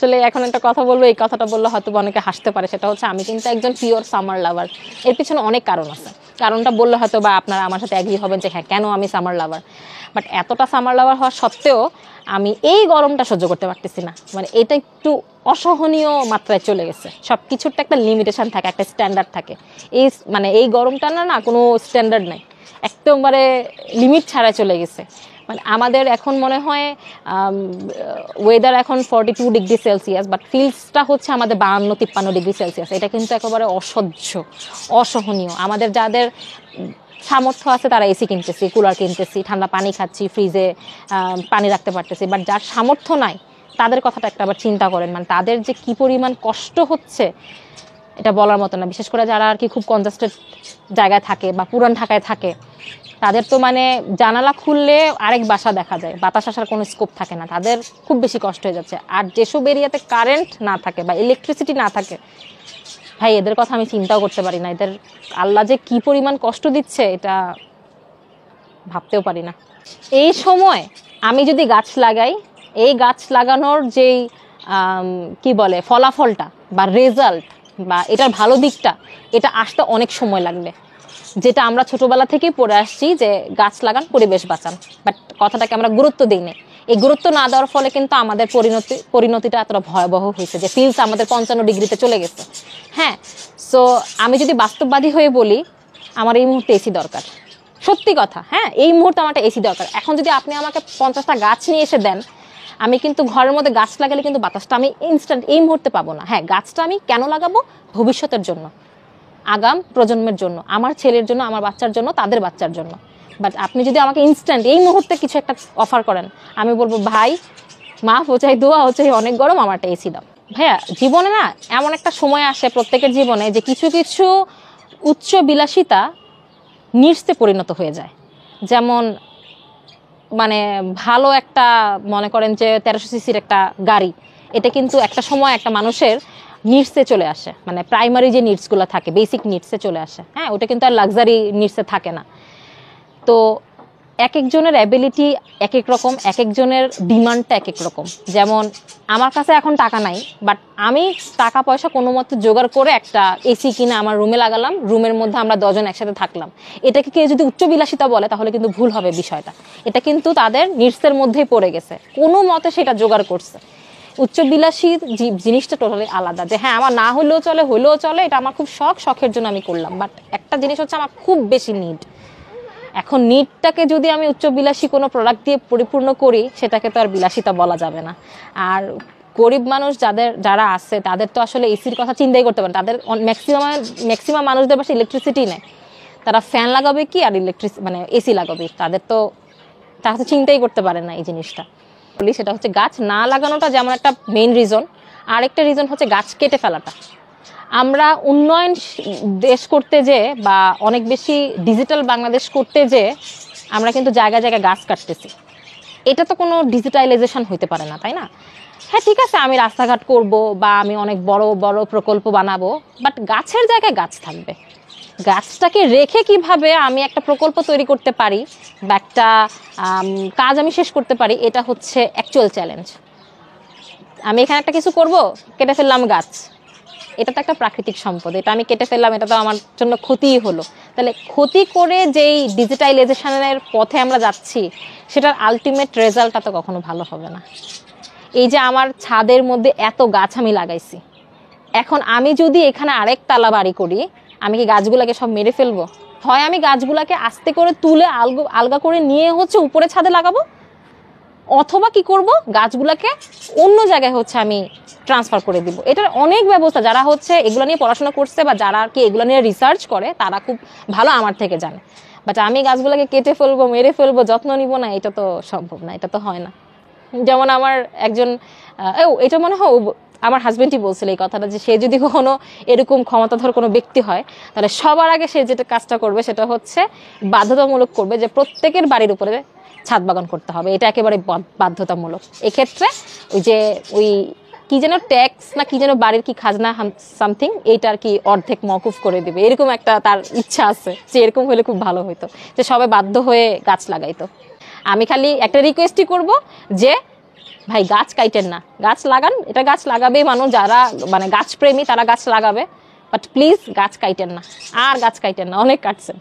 আসলে এখন একটা কথা বলবো, এই কথাটা বললে হয়তো অনেকে হাসতে পারে, সেটা হচ্ছে আমি কিন্তু একজন পিওর সামার লাভার। এর পিছনে অনেক কারণ আছে, কারণটা বললে হয়তো বা আপনারা আমার সাথে এগ্রি হবেন যে হ্যাঁ কেন আমি সামার লাভার। বাট এতটা সামার লাভার হওয়া সত্ত্বেও আমি এই গরমটা সহ্য করতে পারতেছি না। মানে এটা একটু অসহনীয় মাত্রায় চলে গেছে। সব কিছুর তো একটা লিমিটেশন থাকে, একটা স্ট্যান্ডার্ড থাকে। এই মানে এই গরমটা না কোনো স্ট্যান্ডার্ড নাই, একদমবারে লিমিট ছাড়া চলে গেছে। মানে আমাদের এখন মনে হয় ওয়েদার এখন 42 ডিগ্রি সেলসিয়াস, বাট ফিলসটা হচ্ছে আমাদের 52-53 ডিগ্রি সেলসিয়াস। এটা কিন্তু একেবারে অসহ্য, অসহনীয়। আমাদের যাদের সামর্থ্য আছে তারা এসি কিনতেছি, কুলার কিনতেছি, ঠান্ডা পানি খাচ্ছি, ফ্রিজে পানি রাখতে পারতেছি। বাট যার সামর্থ্য নাই তাদের কথাটা একটা আবার চিন্তা করেন, মানে তাদের যে কি পরিমাণ কষ্ট হচ্ছে এটা বলার মতো না। বিশেষ করে যারা আর কি খুব কনজাস্টেড জায়গায় থাকে বা পুরান ঢাকায় থাকে, তাদের তো মানে জানালা খুললে আরেক বাসা দেখা যায়, বাতাস আসার কোনো স্কোপ থাকে না, তাদের খুব বেশি কষ্ট হয়ে যাচ্ছে। আর যেসব এরিয়াতে কারেন্ট না থাকে বা ইলেকট্রিসিটি না থাকে, ভাই এদের কথা আমি চিন্তাও করতে পারি না। এদের আল্লাহ যে কি পরিমাণ কষ্ট দিচ্ছে এটা ভাবতেও পারি না। এই সময় আমি যদি গাছ লাগাই, এই গাছ লাগানোর যেই কি বলে ফলাফলটা বা রেজাল্ট বা এটার ভালো দিকটা, এটা আসতে অনেক সময় লাগবে। যেটা আমরা ছোটবেলা থেকেই পড়ে আসছি যে গাছ লাগান, পরিবেশ বাঁচান, বাট কথাটাকে আমরা গুরুত্ব দিই না। এই গুরুত্ব না দেওয়ার ফলে কিন্তু আমাদের পরিণতিটা এতটা ভয়াবহ হয়েছে যে ফিলস আমাদের 55 ডিগ্রিতে চলে গেছে। হ্যাঁ, সো আমি যদি বাস্তববাদী হয়ে বলি, আমার এই মুহূর্তে এসি দরকার, সত্যি কথা। হ্যাঁ, এই মুহূর্তে আমার একটা এসি দরকার। এখন যদি আপনি আমাকে 50টা গাছ নিয়ে এসে দেন, আমি কিন্তু ঘরের মধ্যে গাছ লাগালে কিন্তু বাতাসটা আমি ইনস্ট্যান্ট এই মুহূর্তে পাবো না। হ্যাঁ, গাছটা আমি কেন লাগাবো? ভবিষ্যতের জন্য, আগাম প্রজন্মের জন্য, আমার ছেলের জন্য, আমার বাচ্চার জন্য, তাদের বাচ্চার জন্য। বাট আপনি যদি আমাকে ইনস্ট্যান্ট এই মুহূর্তে কিছু একটা অফার করেন, আমি বলবো ভাই মাফ ও চাই, দোয়া হচ্ছে অনেক গরম, আমার একটা এসি দাও। ভাইয়া জীবনে না এমন একটা সময় আসে প্রত্যেকের জীবনে যে কিছু কিছু উচ্চ বিলাসিতা নির্সে পরিণত হয়ে যায়। যেমন মানে ভালো একটা মনে করেন যে 1300 সিসির একটা গাড়ি, এটা কিন্তু একটা সময় একটা মানুষের নিডসে চলে আসে, মানে প্রাইমারি যে নিডসগুলো থাকে, বেসিক নিডসে চলে আসে। হ্যাঁ, ওটা কিন্তু আর লাক্সারি নিডসে থাকে না। তো এক একজনের অ্যাবিলিটি এক এক রকম, এক একজনের ডিমান্ডটা এক এক রকম। যেমন আমার কাছে এখন টাকা নাই, বাট আমি টাকা পয়সা কোনো মতে জোগাড় করে একটা এসি কিনে আমার রুমে লাগালাম, রুমের মধ্যে আমরা 10 জন একসাথে থাকলাম। এটাকে কেউ যদি উচ্চ বিলাসিতা বলে তাহলে কিন্তু ভুল হবে বিষয়টা। এটা কিন্তু তাদের নিডসের মধ্যেই পড়ে গেছে, কোনো মতে সেটা জোগাড় করছে। উচ্চ বিলাসী জিনিসটা টোটালি আলাদা, যে হ্যাঁ আমার না হলেও চলে, হলেও চলে, এটা আমার খুব শখের জন্য আমি করলাম। বাট একটা জিনিস হচ্ছে আমার খুব বেশি নিড। এখন নিডটাকে যদি আমি উচ্চ বিলাসী কোনো প্রোডাক্ট দিয়ে পরিপূর্ণ করি, সেটাকে তো আর বিলাসিতা বলা যাবে না। আর গরিব মানুষ যারা আছে তাদের তো আসলে এসির কথা চিন্তাই করতে পারে। তাদের ম্যাক্সিমাম মানুষদের পাশে ইলেকট্রিসিটি নেই, তারা ফ্যান লাগাবে কি আর মানে এসি লাগাবে, তারা তো চিন্তাই করতে পারে না এই জিনিসটা। বলি সেটা হচ্ছে গাছ না লাগানোটা যেমন একটা মেইন রিজন, আরেকটা রিজন হচ্ছে গাছ কেটে ফেলাটা। আমরা উন্নয়ন দেশ করতে যে বা অনেক বেশি ডিজিটাল বাংলাদেশ করতে যে আমরা কিন্তু জায়গায় জায়গায় গাছ কাটতেছি। এটা তো কোনো ডিজিটালাইজেশন হইতে পারে না, তাই না? হ্যাঁ ঠিক আছে, আমি রাস্তাঘাট করব বা আমি অনেক বড় বড় প্রকল্প বানাবো, বাট গাছের জায়গায় গাছ থাকবে। গাছটাকে রেখে কিভাবে আমি একটা প্রকল্প তৈরি করতে পারি বা একটা কাজ আমি শেষ করতে পারি, এটা হচ্ছে অ্যাকচুয়াল চ্যালেঞ্জ। আমি এখানে একটা কিছু করব, কেটে ফেললাম গাছ, এটা তো একটা প্রাকৃতিক সম্পদ, এটা আমি কেটে ফেললাম, এটা তো আমার জন্য ক্ষতিই হলো। তাহলে ক্ষতি করে যেই ডিজিটালাইজেশনের পথে আমরা যাচ্ছি, সেটার আলটিমেট রেজাল্টটা তো কখনো ভালো হবে না। এই যে আমার ছাদের মধ্যে এত গাছ আমি লাগাইছি, এখন আমি যদি এখানে আরেক তালা বাড়ি করি, আমি কি গাছগুলাকে সব মেরে ফেলবো? হয় আমি গাছগুলাকে আস্তে করে তুলে আলগা করে নিয়ে হচ্ছে উপরে ছাদে লাগাবো, অথবা কি করব, গাছগুলাকে অন্য জায়গায় হচ্ছে আমি ট্রান্সফার করে দিব। এটার অনেক ব্যবস্থা, যারা হচ্ছে এগুলো নিয়ে পড়াশোনা করছে বা যারা আর কি এগুলো নিয়ে রিসার্চ করে তারা খুব ভালো আমার থেকে জানে। বাট আমি গাছগুলোকে কেটে ফেলবো, মেরে ফেলবো, যত্ন নিব না, এটা তো সম্ভব না, এটা তো হয় না। যেমন আমার একজন এটা মনে হয় আমার হাজবেন্ডই বলছিল এই কথাটা, যে সে যদি কখনো এরকম ক্ষমতাধর কোনো ব্যক্তি হয়, তাহলে সবার আগে সে যেটা কাজটা করবে সেটা হচ্ছে বাধ্যতামূলক করবে যে প্রত্যেকের বাড়ির উপরে ছাদ বাগান করতে হবে। এটা একেবারে বাধ্যতামূলক। এক্ষেত্রে ওই কি যেন ট্যাক্স না কি যেন বাড়ির কি খাজনা সামথিং, এইটা আর কি অর্ধেক মওকুফ করে দেবে, এরকম একটা তার ইচ্ছা আছে। যে এরকম হলে খুব ভালো হইতো, যে সবাই বাধ্য হয়ে গাছ লাগাইতো। আমি খালি একটা রিকোয়েস্টই করব যে ভাই গাছ কাইটেন না, গাছ লাগান, এটা গাছ লাগাবে মানুষ যারা মানে গাছ প্রেমী তারা গাছ লাগাবে, বাট প্লিজ গাছ কাইটেন না, আর গাছ কাইটেন না, অনেক কাটছেন।